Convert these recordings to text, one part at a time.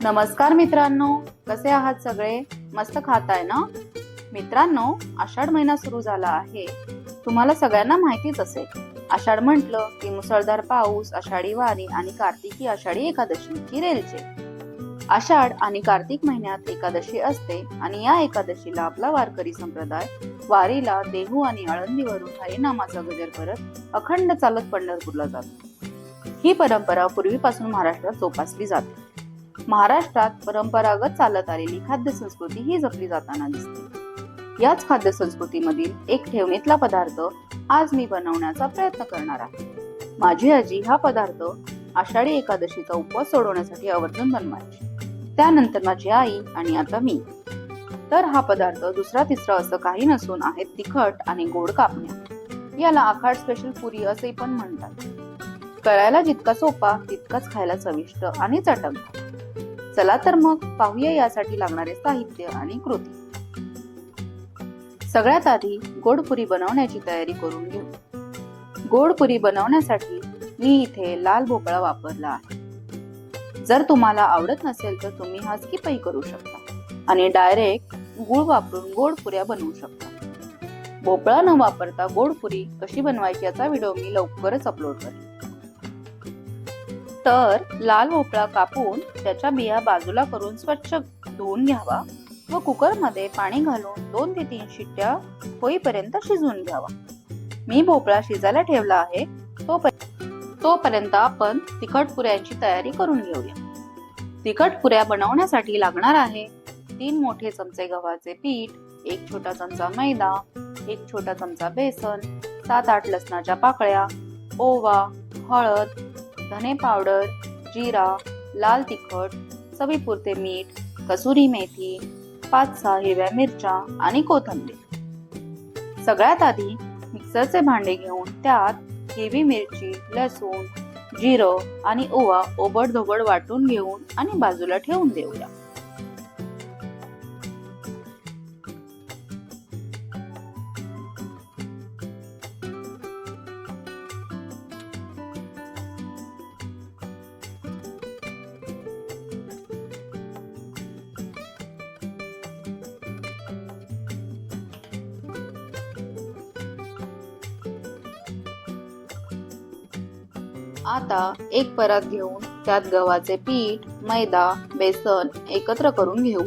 नमस्कार मित्रांनो, कसे आहात सगळे? मस्त खाताय ना? मित्रांनो, आषाढ महिना सुरू झाला आहे. तुम्हाला सगळ्यांना माहितीच असेल, आषाढ म्हटलं की मुसळधार पाऊस, आषाढी वारी आणि कार्तिकी आषाढी एकादशीची रेलचेल. आषाढ आणि कार्तिक महिन्यात एकादशी असते आणि या एकादशीला आपला वारकरी संप्रदाय वारीला देहू आणि आळंदीवरून हरिनामाचा गजर करत अखंड चालत पंढरपूरला जातो. ही परंपरा पूर्वीपासून महाराष्ट्रात जोपासली जाते. महाराष्ट्रात परंपरागत चालत आलेली खाद्य संस्कृती ही जपली जाताना दिसते. याच खाद्य संस्कृतीमधील एक ठेवणीतला पदार्थ आज मी बनवण्याचा प्रयत्न करणार आहे. माझी आजी हा पदार्थ आषाढी एकादशीचा उपवास सोडवण्यासाठी आवर्जून बनवायची. त्यानंतर माझी आई आणि आता मी. तर हा पदार्थ दुसरा तिसरा असं काही नसून आहे तिखट आणि गोड कापण्या. याला आखाड स्पेशल पुरी असे पण म्हणतात. करायला जितका सोपा तितकाच खायला चविष्ट आणि चटकदार. चला तर मग पाहूया यासाठी लागणारे साहित्य आणि कृती. सगळ्यात आधी गोड पुरी बनवण्याची तयारी करून घेऊ. गोड पुरी बनवण्यासाठी मी इथे लाल भोपळा वापरला आहे. जर तुम्हाला आवडत नसेल तर तुम्ही हा स्किपही करू शकता आणि डायरेक्ट गूळ वापरून गोड पुऱ्या बनवू शकता. भोपळा न वापरता गोड पुरी कशी बनवायची याचा व्हिडिओ मी लवकरच अपलोड करेन. तर लाल भोपळा कापून त्याच्या बिया बाजूला करून स्वच्छ धुवून घ्यावा व कुकरमध्ये पाणी घालून 2 ते 3 शिट्ट्या होईपर्यंत शिजवून घ्यावा. मी भोपळा शिजायला ठेवला आहे. तोपर्यंत आपण तिखट पुऱ्यांची तयारी करून घेऊया. तिखट पुऱ्या बनवण्यासाठी लागणार आहे 3 मोठे चमचे गव्हाचे पीठ, 1 छोटा चमचा मैदा, 1 छोटा चमचा बेसन, 7-8 लसणाच्या पाकळ्या, ओवा, हळद, धने पावडर, जिरा, लाल तिखट, चवीपुरते मीठ, कसुरी मेथी, 5-6 हिरव्या मिरच्या आणि कोथिंबीर. सगळ्यात आधी मिक्सरचे भांडे घेऊन त्यात हिरवी मिरची, लसूण, जिरं आणि ओवा ओबडधोबड वाटून घेऊन आणि बाजूला ठेवून देऊया. आता एक परात घेऊन त्यात गव्हाचे पीठ, मैदा, बेसन एकत्र करून घेऊ.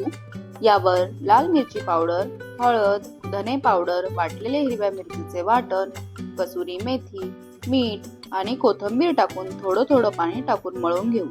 यावर लाल मिरची पावडर, हळद, धने पावडर, वाटलेले हिरव्या मिरचीचे वाटण, कसुरी मेथी, मीठ आणि कोथिंबीर टाकून थोडं थोडं पाणी टाकून मळून घेऊ.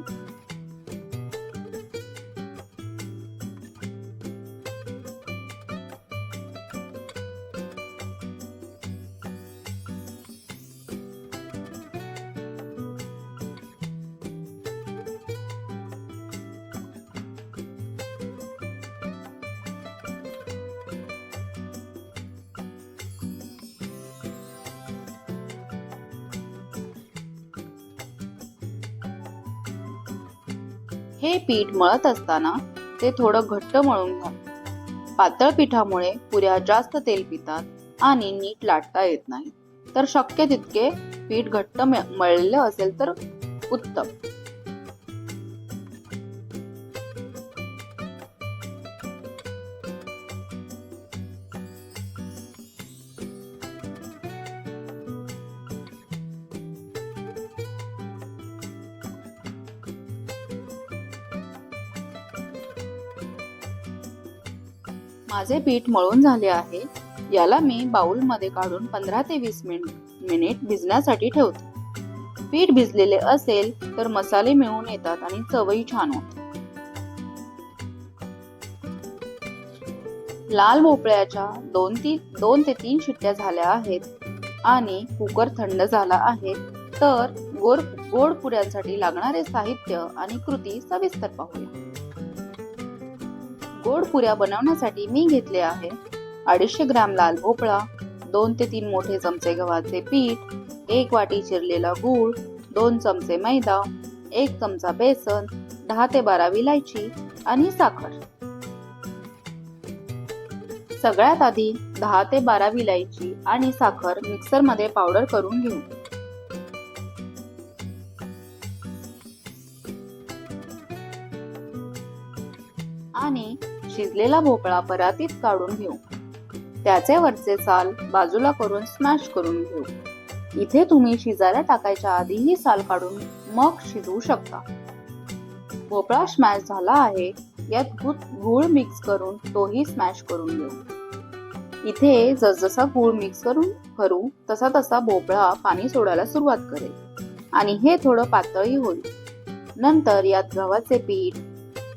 हे पीठ मळत असताना ते थोडं घट्ट मळून घ्या. पातळ पिठामुळे पुऱ्या जास्त तेल पितात आणि नीट लाटता येत नाही. तर शक्य तितके पीठ घट्ट मळलेलं असेल तर उत्तम. माझे पीठ मळून झाले आहे. याला मी बाउल मध्ये काढून 15 ते 20 मिनिट भिजण्यासाठी ठेवते. पीठ भिजलेले असेल तर मसाले मिळून येतात आणि चवही छान होते. लाल भोपळ्याच्या 2 ते 3 शिट्ट्या झाल्या आहेत आणि कुकर थंड झाला आहे. तर गोड पुऱ्यांसाठी लागणारे साहित्य आणि कृती सविस्तर पाहूया. गोड पुऱ्या बनवण्यासाठी मी घेतले आहे 250 ग्रॅम लाल भोपळा, 2 ते 3 मोठे चमचे गव्हाचे पीठ, 1 वाटी चिरलेला गूळ, 2 चमचे मैदा, 1 चमचा बेसन, 10 ते 12 विलायची आणि साखर. सगळ्यात आधी 10 ते 12 विलायची आणि साखर मिक्सर मध्ये पावडर करून घेऊ. आणि शिजलेला भोपळा परातीत काढून घेऊ. त्याचे वरचे साल बाजूला करून स्मॅश करून घेऊ. इथे तुम्ही शिजायला टाकायच्या आधीही साल काढून मग शिजवू शकता. भोपळा स्मॅश झाला आहे. यात गूळ मिक्स करून तोही स्मॅश करून घेऊ. इथे जसजसा गूळ मिक्स करू तसा तसा भोपळा पाणी सोडायला सुरुवात करेल आणि हे थोडं पातळही होईल. नंतर यात गव्हाचे पीठ,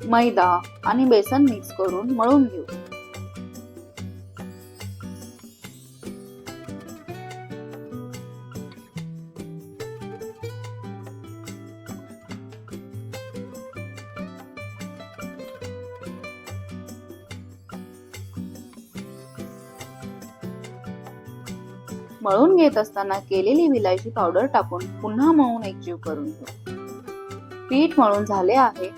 मैदा आणि बेसन मिक्स करून मळून घेऊ. मळून घेत असताना केलेली विलायची पावडर टाकून पुन्हा मळून एकजीव करून घेऊ. पीठ मळून झाले आहे.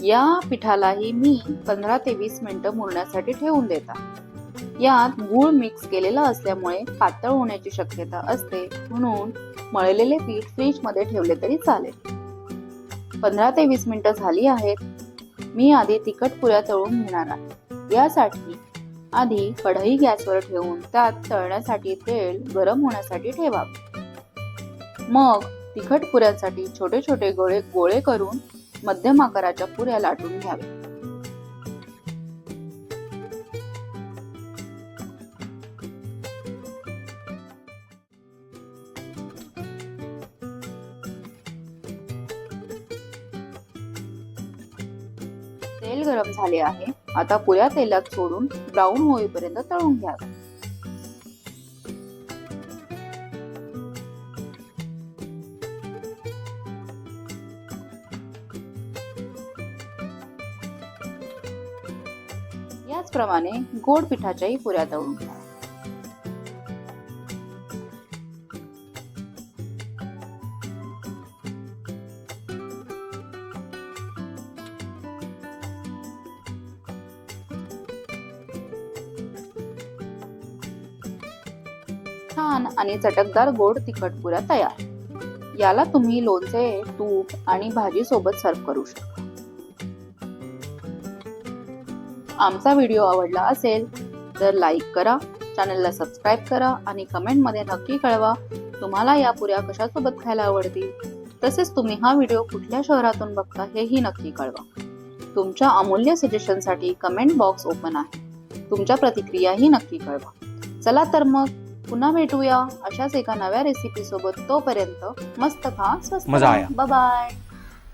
या पिठालाही मी 15 ते 20 मिनिटं मुरण्यासाठी ठेवून देतात. यात गूळ मिक्स केलेला असल्यामुळे पातळ होण्याची शक्यता असते, म्हणून मळलेले पीठ फ्रीज मध्ये ठेवले तरी चालेल. 15 ते 20 मिनिटं झाली आहेत. मी आधी तिखट पुऱ्या तळून घेणार आहे. यासाठी आधी कढई गॅसवर ठेवून त्यात तळण्यासाठी तेल गरम होण्यासाठी ठेवावे. मग तिखट पुऱ्यांसाठी छोटे छोटे गोळे करून मध्यम आकाराच्या पुऱ्या लाटून घ्यावे. तेल गरम झाले आहे. आता पुऱ्या तेलात सोडून ब्राऊन होईपर्यंत तळून घ्यावे. याचप्रमाणे गोड पिठाच्याही पुऱ्या तळून घ्या. छान आणि चटकदार गोड तिखट पुऱ्या तयार. याला तुम्ही लोणचे, तूप आणि भाजी सोबत सर्व करू शकता. आमचा व्हिडिओ आवडला असेल तर लाईक करा, चॅनलला सबस्क्राईब करा आणि कमेंट मध्ये नक्की कळवा तुम्हाला या पुऱ्या कशासोबत खायला आवडतील. तसेच तुम्ही हा व्हिडिओ कुठल्या शहरातून बघता हेही नक्की कळवा. तुमच्या अमूल्य सजेशनसाठी कमेंट बॉक्स ओपन आहे. तुमच्या प्रतिक्रियाही नक्की कळवा. चला तर मग पुन्हा भेटूया अशाच एका नव्या रेसिपी सोबत. तोपर्यंत मस्त खा, स्वस्त खा. Bye bye.